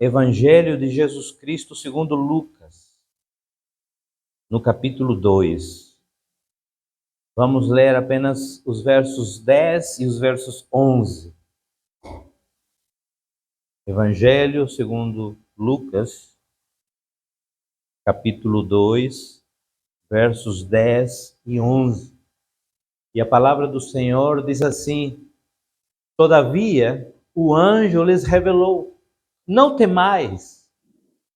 Evangelho de Jesus Cristo segundo Lucas, no capítulo 2. Vamos ler apenas os versos 10 e os versos 11. Evangelho segundo Lucas, capítulo 2, versos 10 e 11. E a palavra do Senhor diz assim: Todavia, o anjo lhes revelou: Não temais,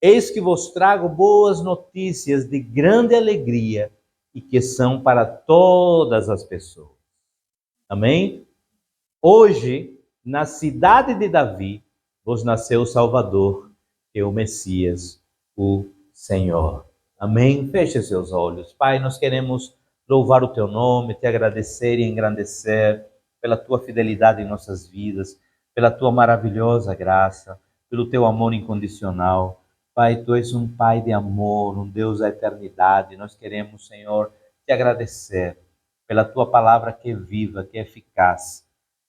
eis que vos trago boas notícias de grande alegria e que são para todas as pessoas. Amém? Hoje, na cidade de Davi, vos nasceu o Salvador, que é o Messias, o Senhor. Amém? Feche seus olhos. Pai, nós queremos louvar o teu nome, te agradecer e engrandecer pela tua fidelidade em nossas vidas, pela tua maravilhosa graça, pelo teu amor incondicional. Pai, tu és um Pai de amor, um Deus da eternidade. Nós queremos, Senhor, te agradecer pela tua palavra que é viva, que é eficaz.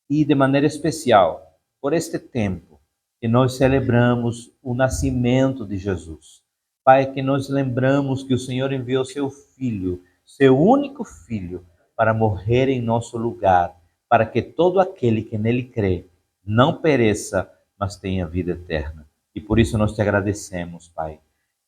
E de maneira especial, por este tempo que nós celebramos o nascimento de Jesus. Pai, que nós lembramos que o Senhor enviou seu Filho, seu único Filho, para morrer em nosso lugar, para que todo aquele que nele crê não pereça, mas tenha vida eterna. E por isso nós te agradecemos, Pai.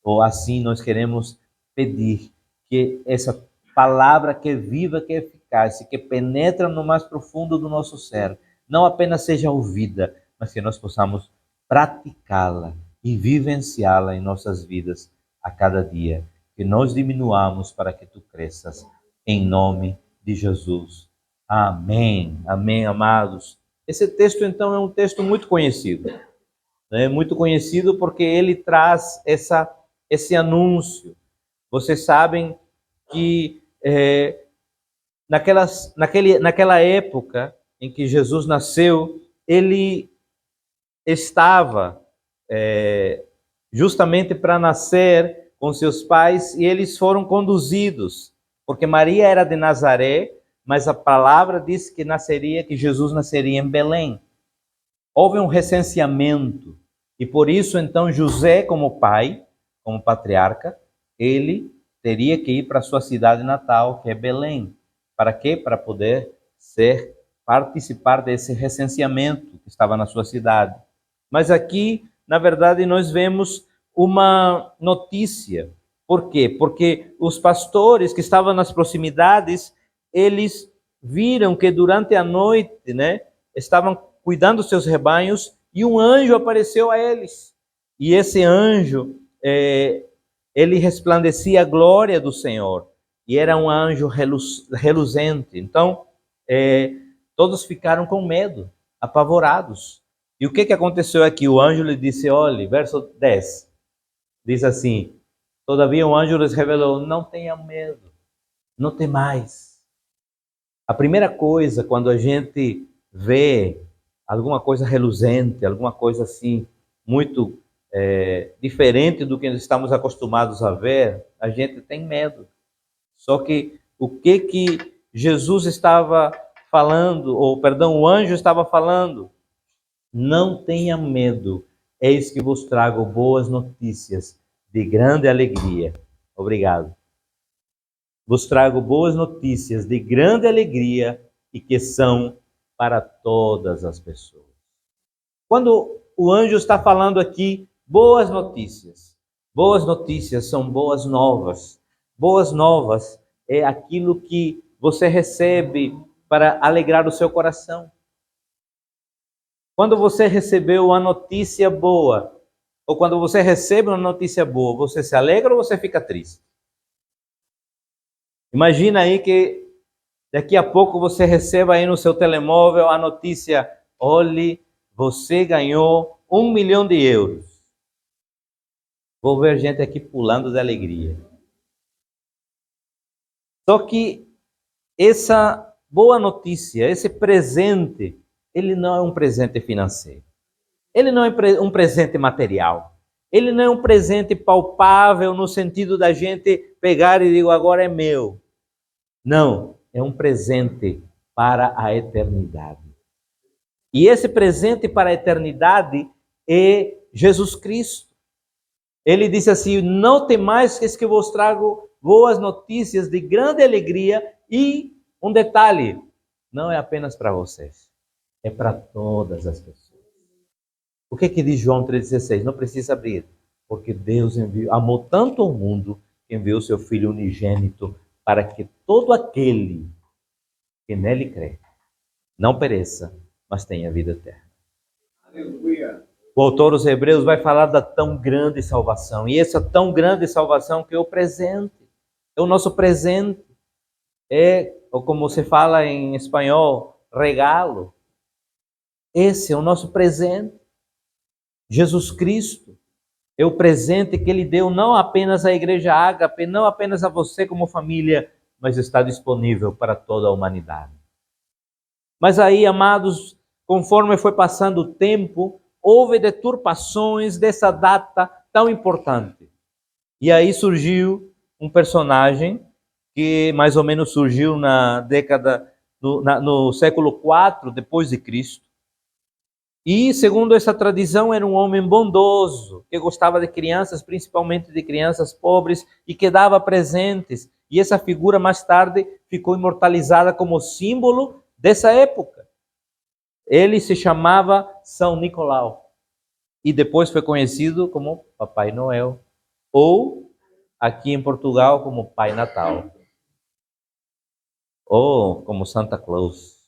Ou assim nós queremos pedir que essa palavra que é viva, que é eficaz e que penetra no mais profundo do nosso ser, não apenas seja ouvida, mas que nós possamos praticá-la e vivenciá-la em nossas vidas a cada dia. Que nós diminuamos para que tu cresças, em nome de Jesus. Amém. Amém, amados. Esse texto, então, é um texto muito conhecido. Né? Muito conhecido porque ele traz esse anúncio. Vocês sabem que naquela época em que Jesus nasceu, ele estava justamente para nascer com seus pais e eles foram conduzidos, porque Maria era de Nazaré, mas a palavra diz que Jesus nasceria em Belém. Houve um recenseamento e por isso então José, como pai, como patriarca, ele teria que ir para a sua cidade natal, que é Belém. Para quê? Para poder participar desse recenseamento que estava na sua cidade. Mas aqui, na verdade, nós vemos uma notícia. Por quê? Porque os pastores que estavam nas proximidades, eles viram que durante a noite, né, estavam cuidando dos seus rebanhos e um anjo apareceu a eles. E esse anjo, ele resplandecia a glória do Senhor e era um anjo reluzente. Então, todos ficaram com medo, apavorados. E o que aconteceu aqui? O anjo lhe disse, olhe, verso 10, diz assim: Todavia o anjo lhes revelou, não tenha medo, não temais. A primeira coisa, quando a gente vê alguma coisa reluzente, alguma coisa assim, muito diferente do que estamos acostumados a ver, a gente tem medo. Só que o que Jesus estava falando, ou perdão, o anjo estava falando? Não tenha medo, eis que vos trago boas notícias de grande alegria. Obrigado. Vos trago boas notícias de grande alegria e que são para todas as pessoas. Quando o anjo está falando aqui, boas notícias são boas novas. Boas novas é aquilo que você recebe para alegrar o seu coração. Quando você recebeu uma notícia boa, ou quando você recebe uma notícia boa, você se alegra ou você fica triste? Imagina aí que daqui a pouco você receba aí no seu telemóvel a notícia: olhe, você ganhou 1 milhão de euros. Vou ver gente aqui pulando de alegria. Só que essa boa notícia, esse presente, ele não é um presente financeiro. Ele não é um presente material. Ele não é um presente palpável no sentido da gente pegar e dizer, agora é meu. Não, é um presente para a eternidade. E esse presente para a eternidade é Jesus Cristo. Ele disse assim: não temais, que que vos trago boas notícias de grande alegria. E um detalhe, não é apenas para vocês, é para todas as pessoas. O que diz João 3,16? Não precisa abrir. Porque Deus amou tanto o mundo, que enviou seu Filho unigênito, para que todo aquele que nele crê não pereça, mas tenha vida eterna. Aleluia. O autor dos Hebreus vai falar da tão grande salvação. E essa tão grande salvação que é o presente. É o nosso presente. É, ou como se fala em espanhol, regalo. Esse é o nosso presente. Jesus Cristo é o presente que Ele deu não apenas à Igreja Ágape, não apenas a você como família, mas está disponível para toda a humanidade. Mas aí, amados, conforme foi passando o tempo, houve deturpações dessa data tão importante. E aí surgiu um personagem que mais ou menos surgiu na década, no século IV depois de Cristo. E, segundo essa tradição, era um homem bondoso, que gostava de crianças, principalmente de crianças pobres, e que dava presentes. E essa figura, mais tarde, ficou imortalizada como símbolo dessa época. Ele se chamava São Nicolau. E depois foi conhecido como Papai Noel. Ou, aqui em Portugal, como Pai Natal. Ou como Santa Claus.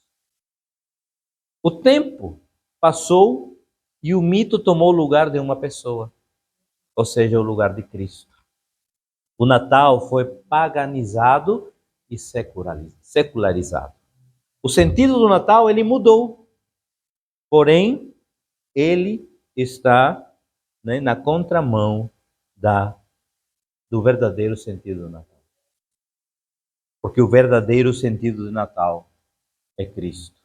O tempo passou e o mito tomou o lugar de uma pessoa, ou seja, o lugar de Cristo. O Natal foi paganizado e secularizado. O sentido do Natal, ele mudou, porém, ele está, né, na contramão do verdadeiro sentido do Natal. Porque o verdadeiro sentido do Natal é Cristo.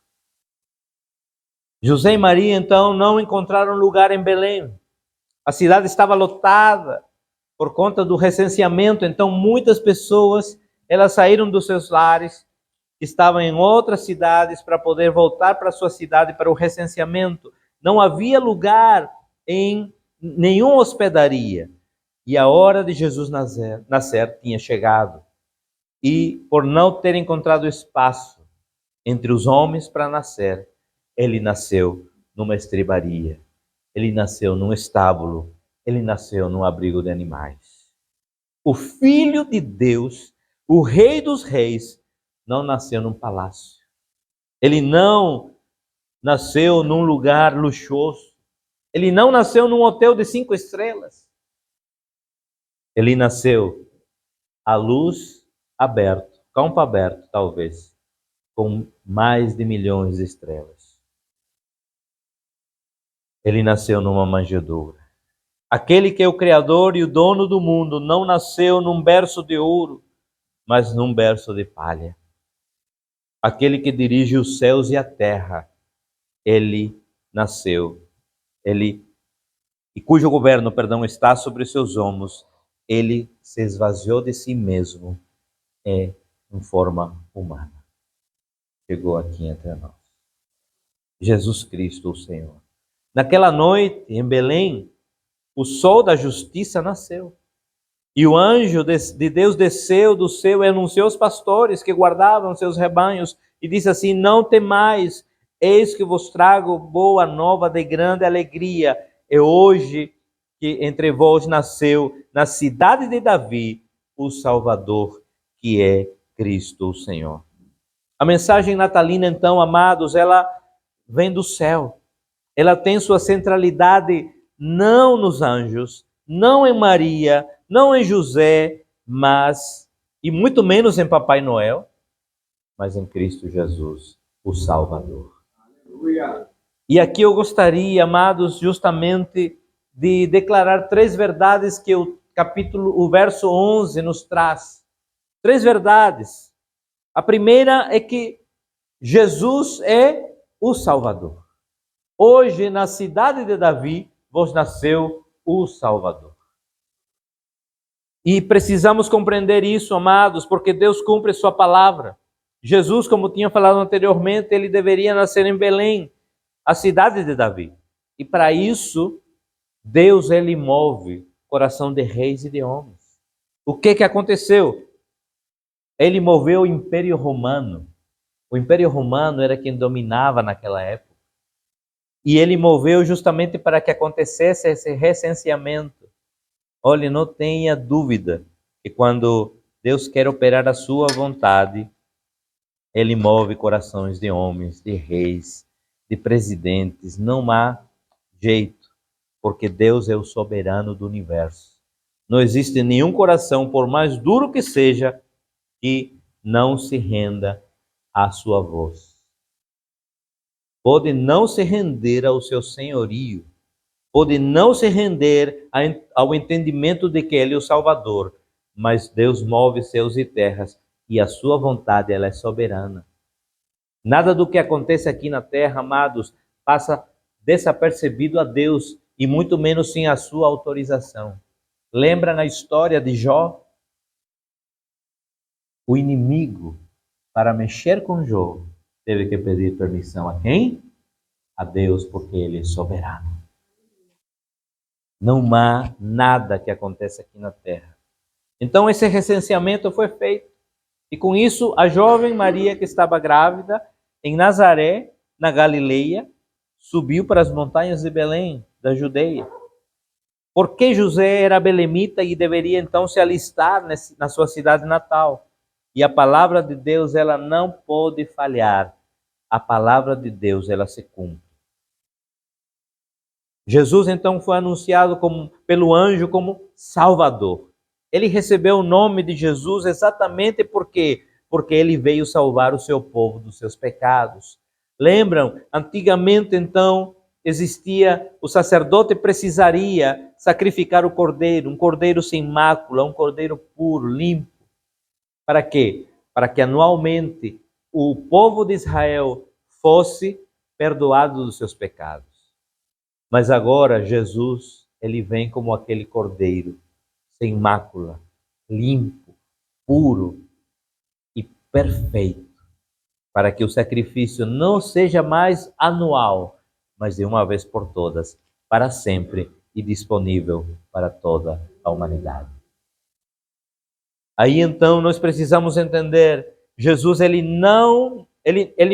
José e Maria, então, não encontraram lugar em Belém. A cidade estava lotada por conta do recenseamento. Então, muitas pessoas, elas saíram dos seus lares, estavam em outras cidades para poder voltar para a sua cidade para o recenseamento. Não havia lugar em nenhuma hospedaria. E a hora de Jesus nascer tinha chegado. E por não ter encontrado espaço entre os homens para nascer, ele nasceu numa estrebaria, ele nasceu num estábulo, ele nasceu num abrigo de animais. O Filho de Deus, o Rei dos Reis, não nasceu num palácio. Ele não nasceu num lugar luxuoso. Ele não nasceu num hotel de 5 estrelas. Ele nasceu à luz aberta, campo aberto talvez, com mais de milhões de estrelas. Ele nasceu numa manjedoura. Aquele que é o Criador e o dono do mundo não nasceu num berço de ouro, mas num berço de palha. Aquele que dirige os céus e a terra, ele nasceu. Cujo governo, está sobre seus ombros. Ele se esvaziou de si mesmo em forma humana. Chegou aqui entre nós. Jesus Cristo, o Senhor. Naquela noite, em Belém, o sol da justiça nasceu. E o anjo de Deus desceu do céu e anunciou aos pastores que guardavam seus rebanhos e disse assim: não temais, eis que vos trago boa nova de grande alegria. É hoje que entre vós nasceu, na cidade de Davi, o Salvador, que é Cristo o Senhor. A mensagem natalina, então, amados, ela vem do céu. Ela tem sua centralidade não nos anjos, não em Maria, não em José, mas, e muito menos em Papai Noel, mas em Cristo Jesus, o Salvador. Aleluia. E aqui eu gostaria, amados, justamente de declarar 3 verdades que o verso 11 nos traz. 3 verdades. A primeira é que Jesus é o Salvador. Hoje, na cidade de Davi, vos nasceu o Salvador. E precisamos compreender isso, amados, porque Deus cumpre sua palavra. Jesus, como tinha falado anteriormente, ele deveria nascer em Belém, a cidade de Davi. E para isso, Deus, ele move coração de reis e de homens. O que aconteceu? Ele moveu o Império Romano. O Império Romano era quem dominava naquela época. E ele moveu justamente para que acontecesse esse recenseamento. Olhe, não tenha dúvida que quando Deus quer operar a sua vontade, ele move corações de homens, de reis, de presidentes. Não há jeito, porque Deus é o soberano do universo. Não existe nenhum coração, por mais duro que seja, que não se renda à sua voz. Pode não se render ao seu senhorio, pode não se render ao entendimento de que Ele é o Salvador, mas Deus move céus e terras e a sua vontade ela é soberana. Nada do que acontece aqui na terra, amados, passa desapercebido a Deus e muito menos sem a sua autorização. Lembra na história de Jó? O inimigo, para mexer com Jó, teve que pedir permissão a quem? A Deus, porque Ele é soberano. Não há nada que aconteça aqui na terra. Então esse recenseamento foi feito. E com isso, a jovem Maria, que estava grávida, em Nazaré, na Galileia, subiu para as montanhas de Belém, da Judeia. Porque José era belemita e deveria então se alistar na sua cidade natal. E a palavra de Deus, ela não pode falhar. A palavra de Deus, ela se cumpre. Jesus então foi anunciado pelo anjo como Salvador. Ele recebeu o nome de Jesus exatamente porque ele veio salvar o seu povo dos seus pecados. Lembram? Antigamente então existia, o sacerdote precisaria sacrificar o cordeiro, um cordeiro sem mácula, um cordeiro puro, limpo. Para quê? Para que anualmente o povo de Israel fosse perdoado dos seus pecados. Mas agora Jesus, ele vem como aquele cordeiro, sem mácula, limpo, puro e perfeito, para que o sacrifício não seja mais anual, mas de uma vez por todas, para sempre e disponível para toda a humanidade. Aí então nós precisamos entender, Jesus ele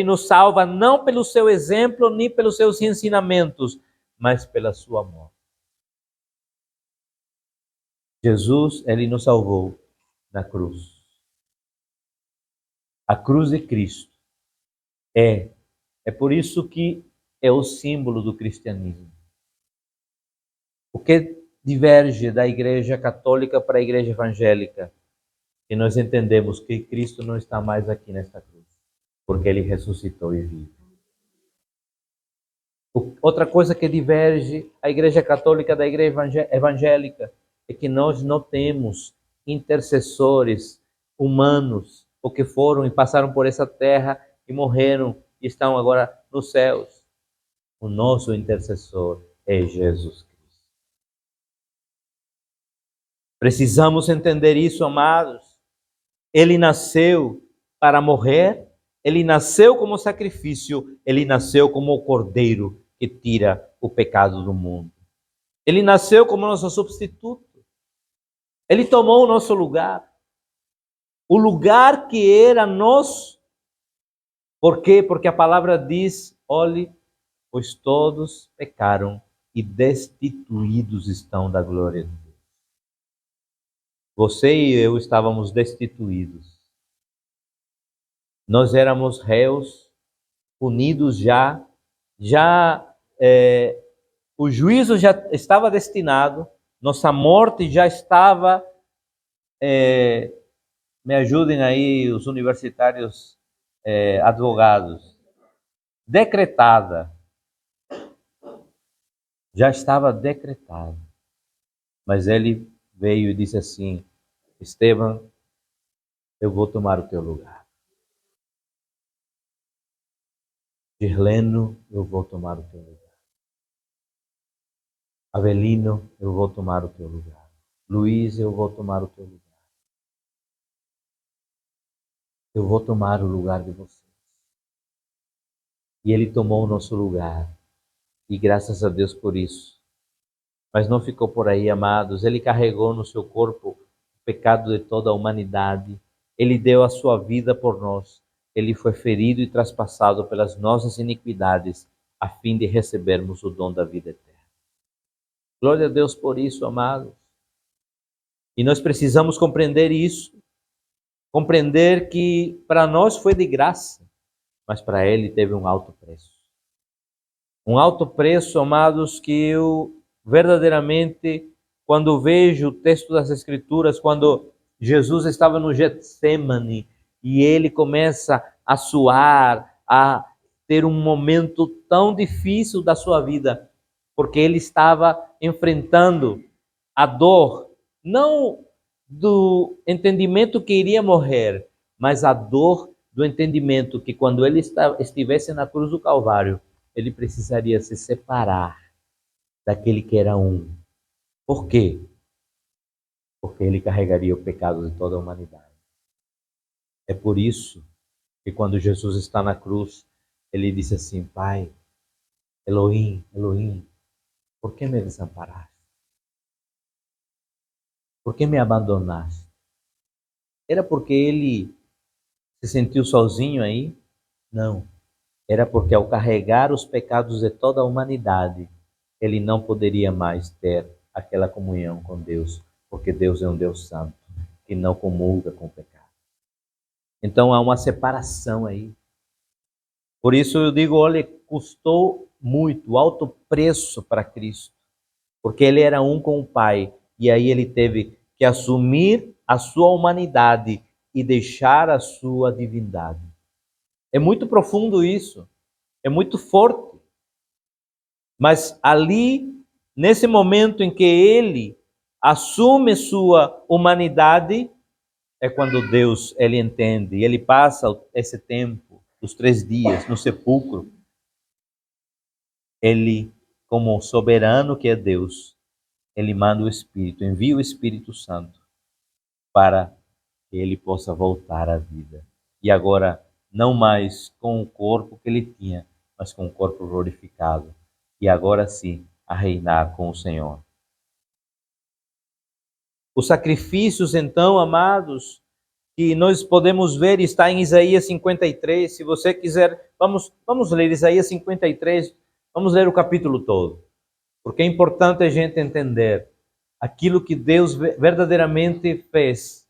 nos salva não pelo seu exemplo nem pelos seus ensinamentos, mas pela sua morte. Jesus, ele nos salvou na cruz. A cruz de Cristo é por isso que é o símbolo do cristianismo. O que diverge da Igreja Católica para a Igreja Evangélica? Que nós entendemos que Cristo não está mais aqui nesta cruz, porque ele ressuscitou e vive. Outra coisa que diverge a Igreja Católica da Igreja Evangélica é que nós não temos intercessores humanos, ou que foram e passaram por essa terra e morreram e estão agora nos céus. O nosso intercessor é Jesus Cristo. Precisamos entender isso, amados. Ele nasceu para morrer, ele nasceu como sacrifício, ele nasceu como o cordeiro que tira o pecado do mundo. Ele nasceu como nosso substituto. Ele tomou o nosso lugar. O lugar que era nosso. Por quê? Porque a palavra diz, olhe, pois todos pecaram e destituídos estão da glória de Deus. Você e eu estávamos destituídos. Nós éramos réus, punidos o juízo já estava destinado, nossa morte já estava, me ajudem aí os universitários advogados, decretada, já estava decretada. Mas ele veio e disse assim, Esteban, eu vou tomar o teu lugar. Girleno, eu vou tomar o teu lugar. Avelino, eu vou tomar o teu lugar. Luiz, eu vou tomar o teu lugar. Eu vou tomar o lugar de vocês. E ele tomou o nosso lugar. E graças a Deus por isso. Mas não ficou por aí, amados. Ele carregou no seu corpo o pecado de toda a humanidade. Ele deu a sua vida por nós. Ele foi ferido e traspassado pelas nossas iniquidades, a fim de recebermos o dom da vida eterna. Glória a Deus por isso, amados. E nós precisamos compreender isso. Compreender que para nós foi de graça, mas para ele teve um alto preço. Um alto preço, amados, que eu verdadeiramente, quando vejo o texto das Escrituras, quando Jesus estava no Getsemane e ele começa a suar, a ter um momento tão difícil da sua vida, porque ele estava enfrentando a dor, não do entendimento que iria morrer, mas a dor do entendimento que quando ele estivesse na cruz do Calvário, ele precisaria se separar daquele que era um. Por quê? Porque ele carregaria o pecado de toda a humanidade. É por isso que quando Jesus está na cruz, ele disse assim: Pai, Elohim, Elohim, por que me desamparaste? Por que me abandonaste? Era porque ele se sentiu sozinho aí? Não. Era porque ao carregar os pecados de toda a humanidade, ele não poderia mais ter aquela comunhão com Deus, porque Deus é um Deus santo, que não comulga com o pecado. Então há uma separação aí. Por isso eu digo, olha, custou muito, alto preço para Cristo, porque ele era um com o Pai, e aí ele teve que assumir a sua humanidade e deixar a sua divindade. É muito profundo isso, é muito forte. Mas ali, nesse momento em que ele assume sua humanidade, é quando Deus, ele entende, ele passa esse tempo, os 3 dias no sepulcro. Ele, como soberano que é Deus, ele manda o Espírito, envia o Espírito Santo para que ele possa voltar à vida. E agora, não mais com o corpo que ele tinha, mas com o corpo glorificado. E agora sim, a reinar com o Senhor. Os sacrifícios, então, amados, que nós podemos ver, está em Isaías 53. Se você quiser, vamos ler Isaías 53, vamos ler o capítulo todo. Porque é importante a gente entender aquilo que Deus verdadeiramente fez.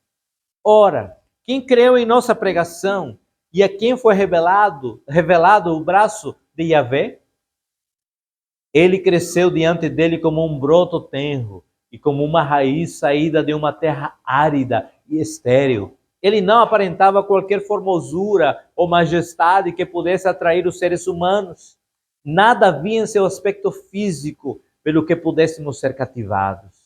Ora, quem creu em nossa pregação e a quem foi revelado o braço de Yahvé? Ele cresceu diante dele como um broto tenro e como uma raiz saída de uma terra árida e estéril. Ele não aparentava qualquer formosura ou majestade que pudesse atrair os seres humanos. Nada havia em seu aspecto físico pelo que pudéssemos ser cativados.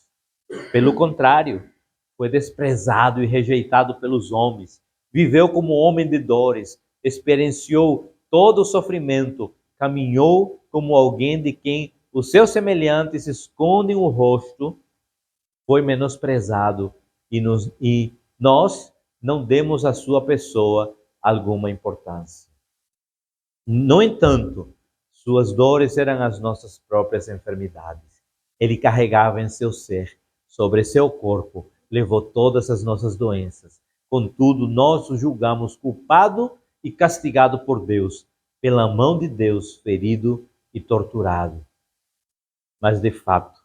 Pelo contrário, foi desprezado e rejeitado pelos homens. Viveu como homem de dores, experienciou todo o sofrimento, caminhou como alguém de quem os seus semelhantes escondem o rosto, foi menosprezado e nós não demos à sua pessoa alguma importância. No entanto, suas dores eram as nossas próprias enfermidades. Ele carregava em seu ser, sobre seu corpo, levou todas as nossas doenças. Contudo, nós o julgamos culpado e castigado por Deus, pela mão de Deus, ferido e torturado. Mas, de fato,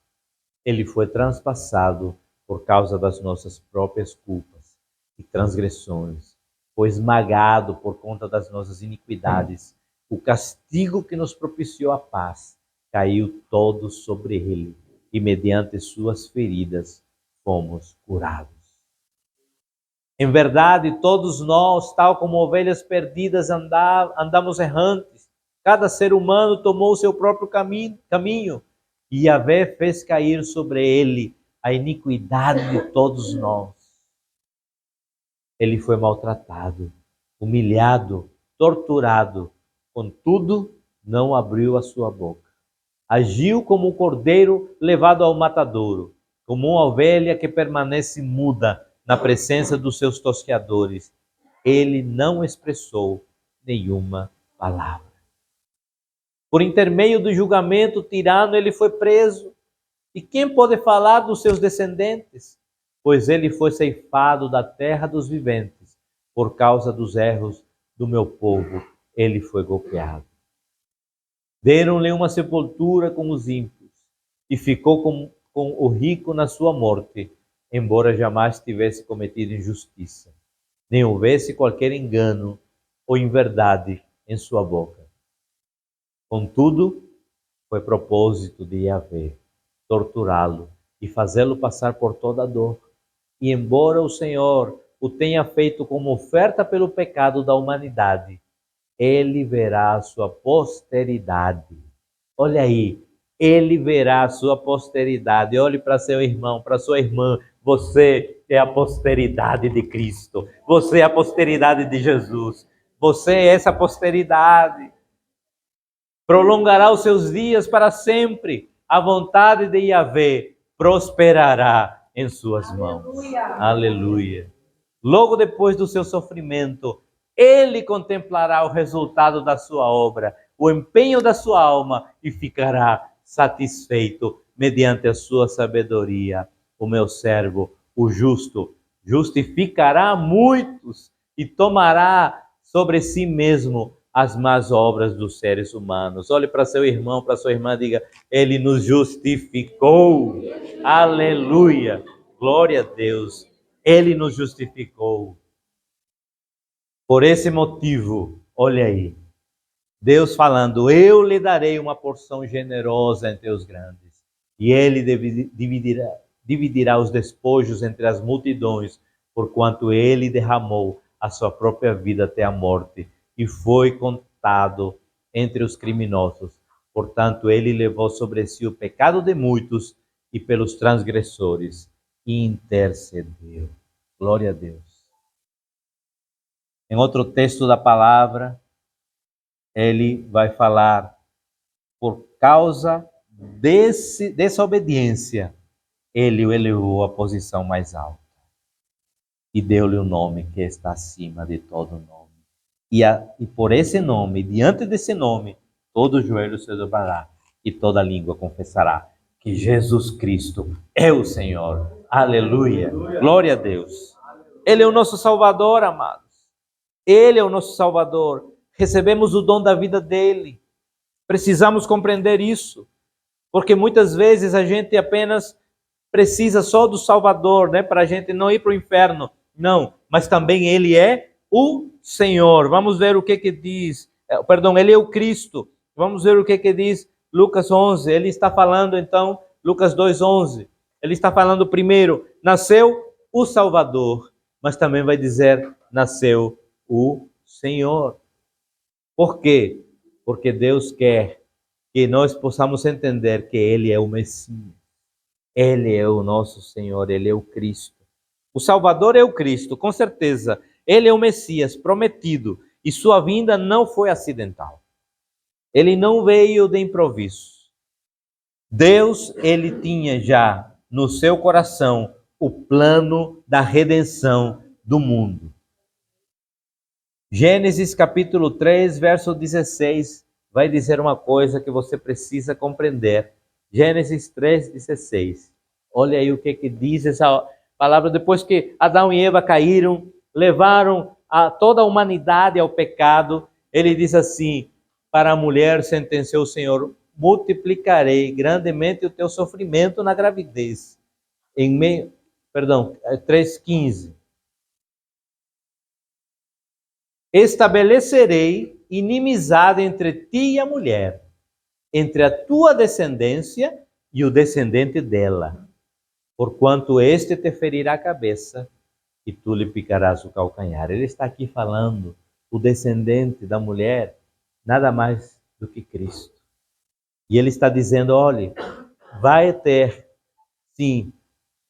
ele foi transpassado por causa das nossas próprias culpas e transgressões. Foi esmagado por conta das nossas iniquidades. O castigo que nos propiciou a paz caiu todo sobre ele, e mediante suas feridas fomos curados. Em verdade, todos nós, tal como ovelhas perdidas, andamos errantes. Cada ser humano tomou o seu próprio caminho, e Yahvé fez cair sobre ele a iniquidade de todos nós. Ele foi maltratado, humilhado, torturado, contudo, não abriu a sua boca. Agiu como um cordeiro levado ao matadouro, como uma ovelha que permanece muda na presença dos seus tosqueadores. Ele não expressou nenhuma palavra. Por intermédio do julgamento tirano, ele foi preso E quem pode falar dos seus descendentes? Pois ele foi ceifado da terra dos viventes. Por causa dos erros do meu povo, ele foi golpeado. Deram-lhe uma sepultura com os ímpios, e ficou com o rico na sua morte, embora jamais tivesse cometido injustiça, nem houvesse qualquer engano ou inverdade em sua boca. Contudo, foi propósito de Yahvé torturá-lo e fazê-lo passar por toda a dor. E embora o Senhor o tenha feito como oferta pelo pecado da humanidade, ele verá a sua posteridade. Olha aí, ele verá a sua posteridade. Olhe para seu irmão, para sua irmã. Você é a posteridade de Cristo. Você é a posteridade de Jesus. Você é essa posteridade. Prolongará os seus dias para sempre. A vontade de Yahvé prosperará em suas mãos. Aleluia. Aleluia. Logo depois do seu sofrimento, ele contemplará o resultado da sua obra, o empenho da sua alma e ficará satisfeito mediante a sua sabedoria. O meu servo, o justo, justificará muitos e tomará sobre si mesmo as más obras dos seres humanos. Olhe para seu irmão, para sua irmã, diga: ele nos justificou. Aleluia. Glória a Deus. Ele nos justificou. Por esse motivo, olha aí, Deus falando: eu lhe darei uma porção generosa entre os grandes, e ele dividirá os despojos entre as multidões, porquanto ele derramou a sua própria vida até a morte, e foi contado entre os criminosos. Portanto, ele levou sobre si o pecado de muitos, e pelos transgressores intercedeu. Glória a Deus. Em outro texto da palavra, ele vai falar: por causa dessa obediência, ele o elevou à posição mais alta e deu-lhe o nome que está acima de todo nome. E por esse nome, diante desse nome, todo joelho se dobrará e toda língua confessará que Jesus Cristo é o Senhor. Aleluia. Glória a Deus. Ele é o nosso Salvador, amados. Ele é o nosso Salvador. Recebemos o dom da vida dele. Precisamos compreender isso, porque muitas vezes a gente apenas precisa só do Salvador, né, para a gente não ir para o inferno. Não, mas também ele é o Senhor. Vamos ver o que diz, ele é o Cristo. Vamos ver o que diz Lucas 11. Ele está falando então, Lucas 2:11. Ele está falando primeiro, nasceu o Salvador, mas também vai dizer, nasceu o Senhor. Por quê? Porque Deus quer que nós possamos entender que ele é o Messias. Ele é o nosso Senhor, ele é o Cristo. O Salvador é o Cristo, com certeza. Ele é o Messias prometido e sua vinda não foi acidental. Ele não veio de improviso. Deus, ele tinha já no seu coração o plano da redenção do mundo. Gênesis capítulo 3, verso 16, vai dizer uma coisa que você precisa compreender. Gênesis 3:16. Olha aí o que diz essa palavra. Depois que Adão e Eva caíram, levaram toda a humanidade ao pecado, ele diz assim: para a mulher sentenciou o Senhor: multiplicarei grandemente o teu sofrimento na gravidez. 3:15. Estabelecerei inimizade entre ti e a mulher, entre a tua descendência e o descendente dela, porquanto este te ferirá a cabeça e tu lhe picarás o calcanhar. Ele está aqui falando, o descendente da mulher, nada mais do que Cristo. E ele está dizendo: olhe, vai ter, sim,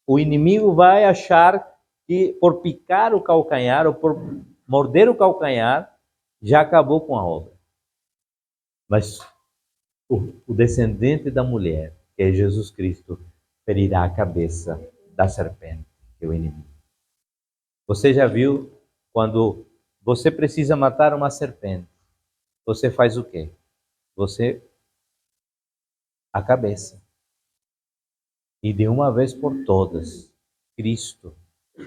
o inimigo vai achar que por picar o calcanhar ou por morder o calcanhar, já acabou com a obra. Mas o descendente da mulher, que é Jesus Cristo, ferirá a cabeça da serpente, que é o inimigo. Você já viu quando você precisa matar uma serpente, você faz o quê? A cabeça. E de uma vez por todas, Cristo,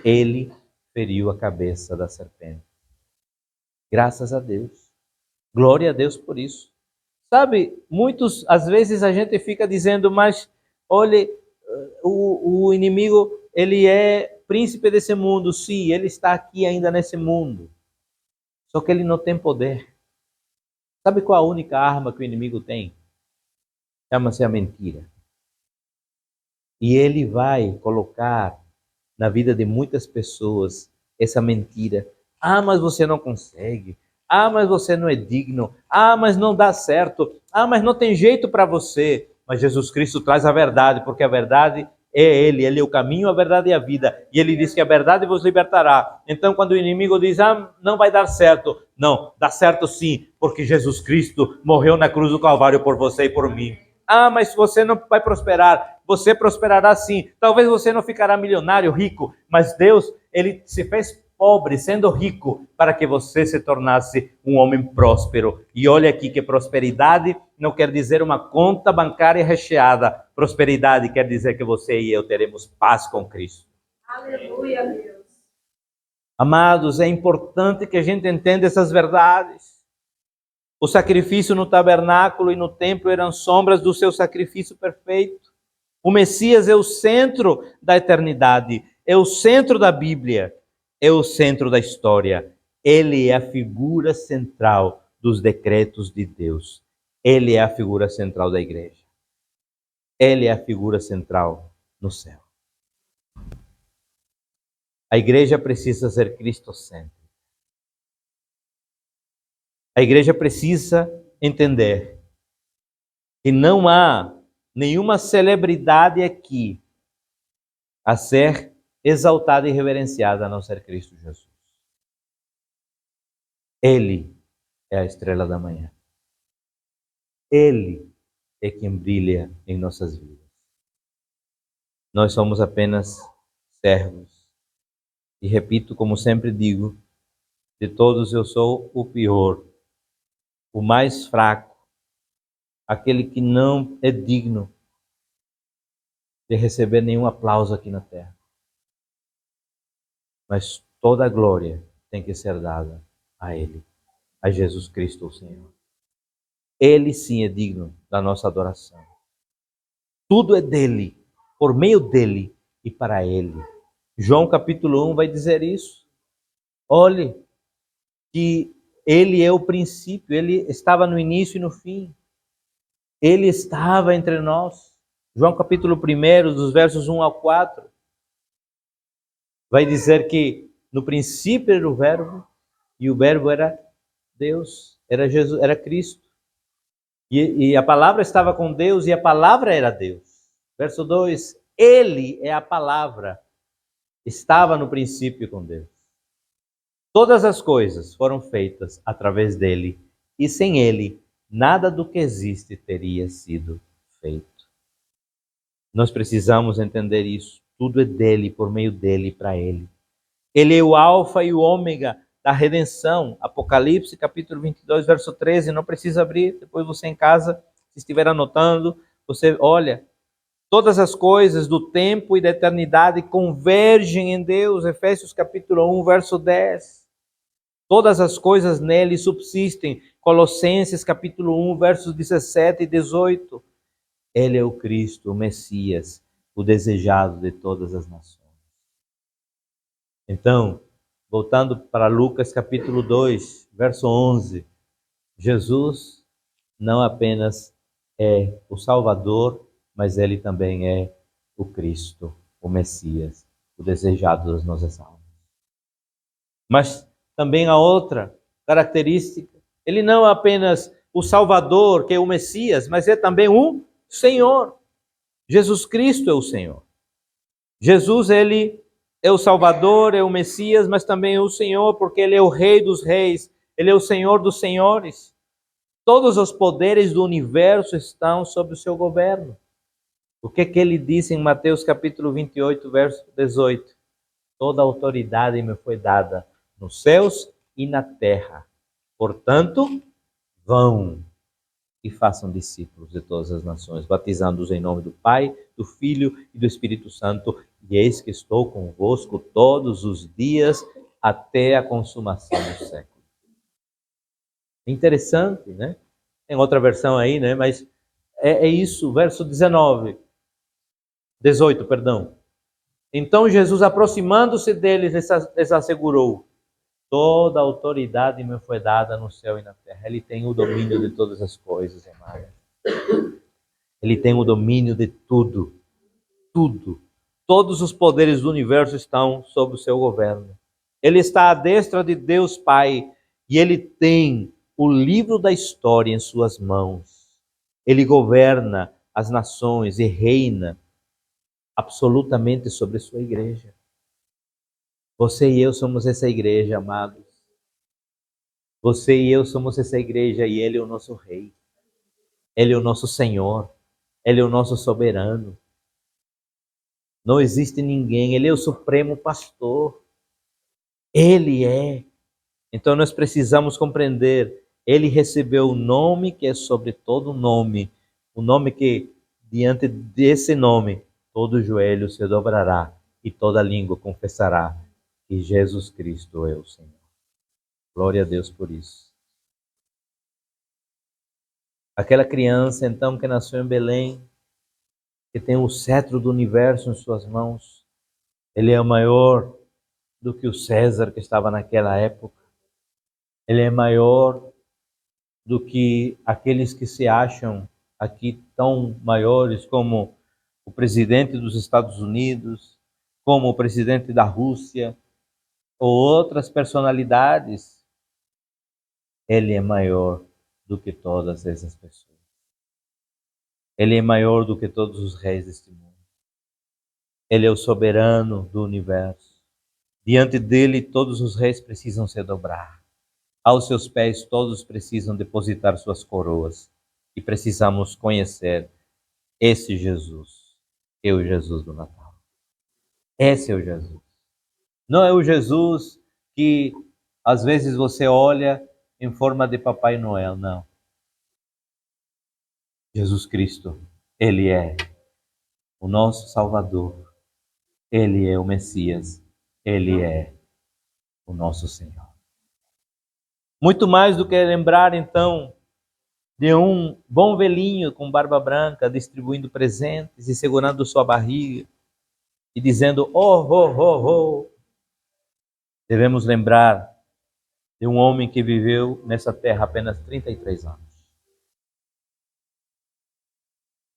ele feriu a cabeça da serpente. Graças a Deus. Glória a Deus por isso. Sabe, às vezes a gente fica dizendo, mas olhe, o inimigo, ele é príncipe desse mundo. Sim, ele está aqui ainda nesse mundo. Só que ele não tem poder. Sabe qual a única arma que o inimigo tem? Chama-se a mentira. E ele vai colocar na vida de muitas pessoas essa mentira. Ah, mas você não consegue. Ah, mas você não é digno. Ah, mas não dá certo. Ah, mas não tem jeito para você. Mas Jesus Cristo traz a verdade, porque a verdade é Ele. Ele é o caminho, a verdade e a vida. E Ele diz que a verdade vos libertará. Então, quando o inimigo diz, ah, não vai dar certo. Não, dá certo sim, porque Jesus Cristo morreu na cruz do Calvário por você e por mim. Ah, mas você não vai prosperar. Você prosperará sim. Talvez você não ficará milionário, rico, mas Deus, ele se fez pobre, sendo rico, para que você se tornasse um homem próspero. E olha aqui que prosperidade não quer dizer uma conta bancária recheada. Prosperidade quer dizer que você e eu teremos paz com Cristo. Aleluia, Deus. Amados, é importante que a gente entenda essas verdades. O sacrifício no tabernáculo e no templo eram sombras do seu sacrifício perfeito. O Messias é o centro da eternidade, é o centro da Bíblia, é o centro da história. Ele é a figura central dos decretos de Deus. Ele é a figura central da igreja. Ele é a figura central no céu. A igreja precisa ser cristocêntrica. A igreja precisa entender que não há nenhuma celebridade aqui a ser exaltada e reverenciada a não ser Cristo Jesus. Ele é a estrela da manhã. Ele é quem brilha em nossas vidas. Nós somos apenas servos. E repito, como sempre digo, de todos eu sou o pior, o mais fraco, aquele que não é digno de receber nenhum aplauso aqui na terra. Mas toda a glória tem que ser dada a Ele, a Jesus Cristo, o Senhor. Ele sim é digno da nossa adoração. Tudo é dele, por meio dele e para ele. João capítulo 1 vai dizer isso. Olhe que ele é o princípio, ele estava no início e no fim. Ele estava entre nós. João capítulo 1, dos versos 1 ao 4, vai dizer que no princípio era o verbo, e o verbo era Deus, era Jesus, era Cristo. E a palavra estava com Deus e a palavra era Deus. Verso 2, ele é a palavra, estava no princípio com Deus. Todas as coisas foram feitas através dele, e sem ele, nada do que existe teria sido feito. Nós precisamos entender isso. Tudo é dele, por meio dele e para ele. Ele é o alfa e o ômega da redenção. Apocalipse, capítulo 22, verso 13. Não precisa abrir, depois você em casa, se estiver anotando, você olha. Todas as coisas do tempo e da eternidade convergem em Deus. Efésios capítulo 1, verso 10. Todas as coisas nele subsistem. Colossenses capítulo 1, versos 17 e 18. Ele é o Cristo, o Messias, o desejado de todas as nações. Então, voltando para Lucas capítulo 2, verso 11. Jesus não apenas é o Salvador, mas ele também é o Cristo, o Messias, o desejado das nossas almas. Mas também há outra característica. Ele não é apenas o Salvador, que é o Messias, mas é também o Senhor. Jesus Cristo é o Senhor. Jesus, ele é o Salvador, é o Messias, mas também é o Senhor, porque ele é o Rei dos Reis, ele é o Senhor dos Senhores. Todos os poderes do universo estão sob o seu governo. O que ele disse em Mateus capítulo 28, verso 18? Toda autoridade me foi dada nos céus e na terra. Portanto, vão e façam discípulos de todas as nações, batizando-os em nome do Pai, do Filho e do Espírito Santo. E eis que estou convosco todos os dias até a consumação do século. Interessante, né? Tem outra versão aí, né? Mas é isso, verso 18, perdão. Então Jesus, aproximando-se deles, lhes assegurou: toda a autoridade me foi dada no céu e na terra. Ele tem o domínio de todas as coisas, amado. Ele tem o domínio de tudo. Tudo. Todos os poderes do universo estão sob o seu governo. Ele está à destra de Deus Pai e ele tem o livro da história em suas mãos. Ele governa as nações e reina absolutamente sobre sua igreja. Você e eu somos essa igreja, amados. Você e eu somos essa igreja e ele é o nosso rei. Ele é o nosso Senhor. Ele é o nosso soberano. Não existe ninguém. Ele é o supremo pastor. Ele é. Então nós precisamos compreender. Ele recebeu o nome que é sobre todo nome. O nome que, diante desse nome, todo joelho se dobrará e toda língua confessará que Jesus Cristo é o Senhor. Glória a Deus por isso. Aquela criança, então, que nasceu em Belém, que tem o cetro do universo em suas mãos, ele é maior do que o César que estava naquela época. Ele é maior do que aqueles que se acham aqui tão maiores como o presidente dos Estados Unidos, como o presidente da Rússia, ou outras personalidades. Ele é maior do que todas essas pessoas. Ele é maior do que todos os reis deste mundo. Ele é o soberano do universo. Diante dele, todos os reis precisam se dobrar. Aos seus pés, todos precisam depositar suas coroas. E precisamos conhecer esse Jesus, que é o Jesus do Natal. Esse é o Jesus. Não é o Jesus que às vezes você olha em forma de Papai Noel, não. Jesus Cristo, ele é o nosso Salvador. Ele é o Messias. Ele é o nosso Senhor. Muito mais do que lembrar, então, de um bom velhinho com barba branca distribuindo presentes e segurando sua barriga e dizendo, oh, oh, oh, oh. Devemos lembrar de um homem que viveu nessa terra apenas 33 anos.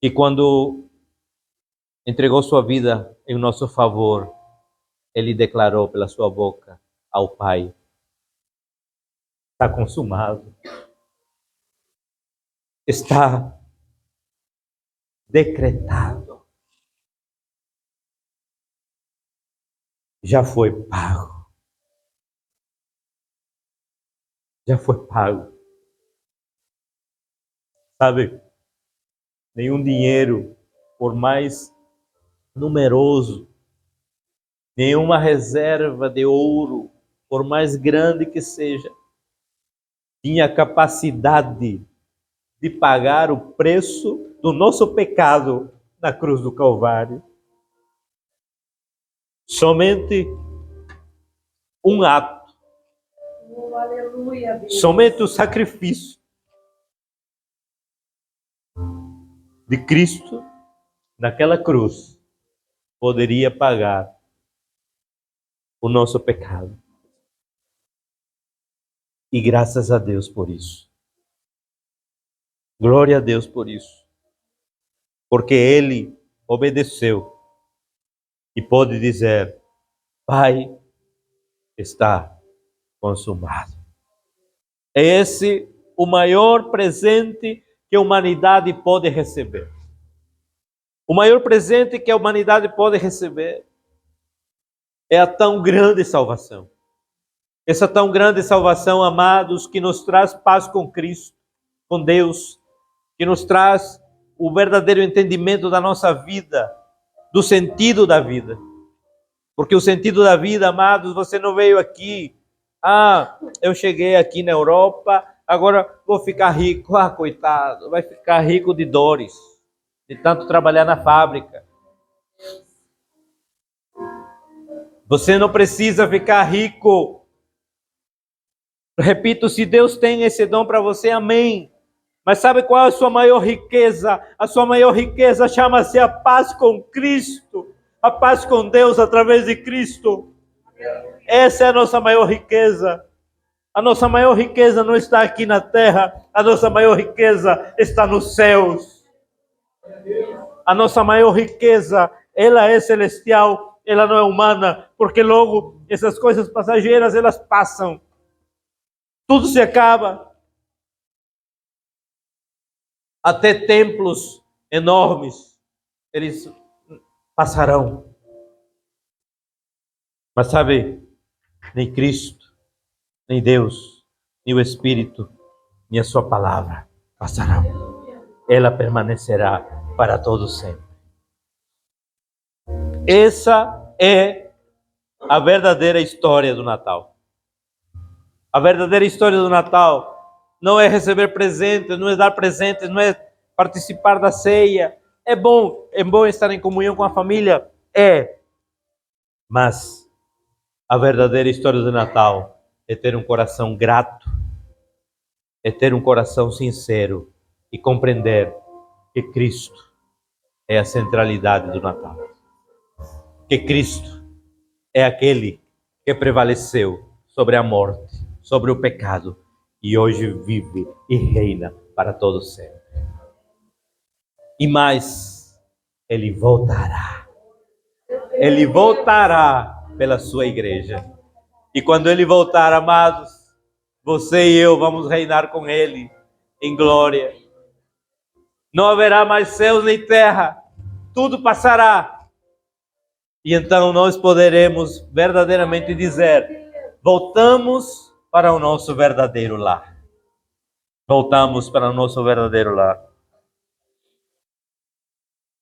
E quando entregou sua vida em nosso favor, ele declarou pela sua boca ao Pai: está consumado. Está decretado. Já foi pago. Já foi pago. Sabe, nenhum dinheiro, por mais numeroso, nenhuma reserva de ouro, por mais grande que seja, tinha capacidade de pagar o preço do nosso pecado na cruz do Calvário. Somente um ato, Aleluia, Deus. somente o sacrifício de Cristo naquela cruz poderia pagar o nosso pecado. E graças a Deus por isso. Glória a Deus por isso. Porque ele obedeceu e pôde dizer: Pai, está consumado. É esse o maior presente que a humanidade pode receber. O maior presente que a humanidade pode receber é a tão grande salvação. Essa tão grande salvação, amados, que nos traz paz com Cristo, com Deus, que nos traz o verdadeiro entendimento da nossa vida, do sentido da vida. Porque o sentido da vida, amados, você não veio aqui, eu cheguei aqui na Europa, agora vou ficar rico. Coitado, vai ficar rico de dores, de tanto trabalhar na fábrica. Você não precisa ficar rico. Repito, se Deus tem esse dom para você, amém. Mas sabe qual é a sua maior riqueza? A sua maior riqueza chama-se a paz com Cristo. A paz com Deus através de Cristo. Essa é a nossa maior riqueza. A nossa maior riqueza não está aqui na terra. A nossa maior riqueza está nos céus. A nossa maior riqueza, ela é celestial, ela não é humana, porque logo essas coisas passageiras, elas passam. Tudo se acaba. Até templos enormes, eles passarão. Mas sabe, nem Cristo, nem Deus, nem o Espírito, nem a sua palavra passarão. Ela permanecerá para todo sempre. Essa é a verdadeira história do Natal. A verdadeira história do Natal não é receber presentes, não é dar presentes, não é participar da ceia. É bom estar em comunhão com a família, mas a verdadeira história do Natal é ter um coração grato, é ter um coração sincero e compreender que Cristo é a centralidade do Natal. Que Cristo é aquele que prevaleceu sobre a morte, sobre o pecado, e hoje vive e reina para todo sempre. E mais, Ele voltará. Ele voltará pela sua igreja. E quando Ele voltar, amados, você e eu vamos reinar com Ele em glória. Não haverá mais céus nem terra. Tudo passará. E então nós poderemos verdadeiramente dizer: voltamos para o nosso verdadeiro lar. Voltamos para o nosso verdadeiro lar.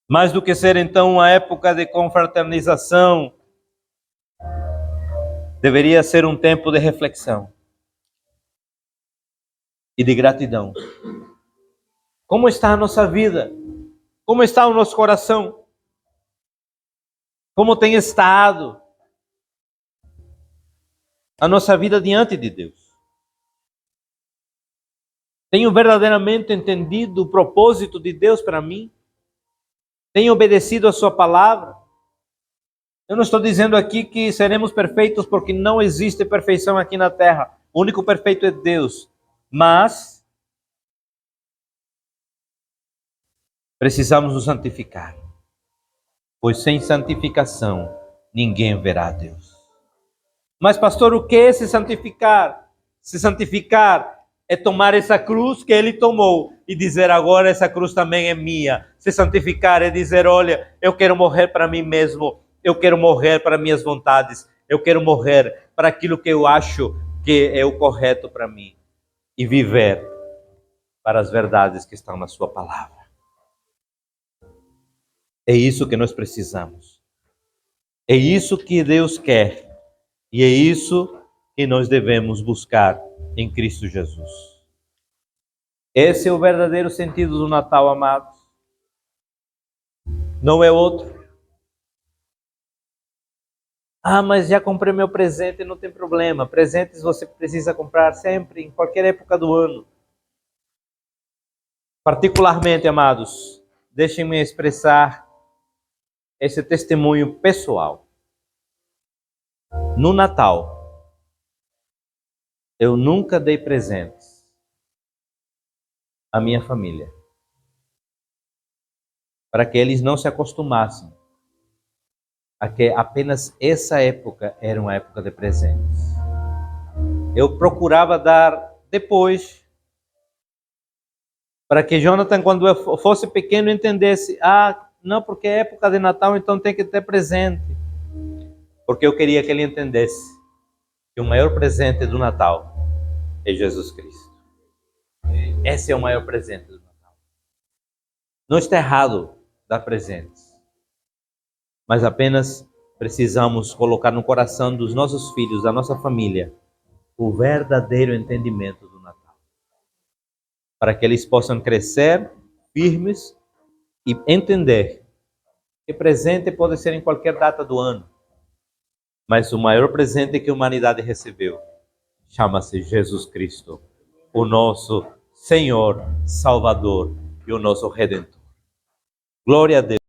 Mais do que ser então uma época de confraternização, deveria ser um tempo de reflexão e de gratidão. Como está a nossa vida? Como está o nosso coração? Como tem estado a nossa vida diante de Deus? Tenho verdadeiramente entendido o propósito de Deus para mim? Tenho obedecido a sua palavra? Eu não estou dizendo aqui que seremos perfeitos, porque não existe perfeição aqui na terra. O único perfeito é Deus. Mas precisamos nos santificar, pois sem santificação ninguém verá a Deus. Mas pastor, o que é se santificar? Se santificar é tomar essa cruz que Ele tomou e dizer: agora essa cruz também é minha. Se santificar é dizer: olha, eu quero morrer para mim mesmo, eu quero morrer para minhas vontades, eu quero morrer para aquilo que eu acho que é o correto para mim e viver para as verdades que estão na sua palavra. É isso que nós precisamos. É isso que Deus quer. E é isso que nós devemos buscar em Cristo Jesus. Esse é o verdadeiro sentido do Natal, amados. Não é outro. Ah, mas já comprei meu presente, não tem problema. Presentes você precisa comprar sempre, em qualquer época do ano. Particularmente, amados, deixem-me expressar esse testemunho pessoal. No Natal, eu nunca dei presentes à minha família, para que eles não se acostumassem a que apenas essa época era uma época de presentes. Eu procurava dar depois, para que Jonathan, quando eu fosse pequeno, entendesse: ah, não, porque é época de Natal, então tem que ter presente. Porque eu queria que ele entendesse que o maior presente do Natal é Jesus Cristo. Esse é o maior presente do Natal. Não está errado dar presentes, mas apenas precisamos colocar no coração dos nossos filhos, da nossa família, o verdadeiro entendimento do Natal, para que eles possam crescer firmes e entender que presente pode ser em qualquer data do ano. Mas o maior presente que a humanidade recebeu chama-se Jesus Cristo, o nosso Senhor, Salvador e o nosso Redentor. Glória a Deus.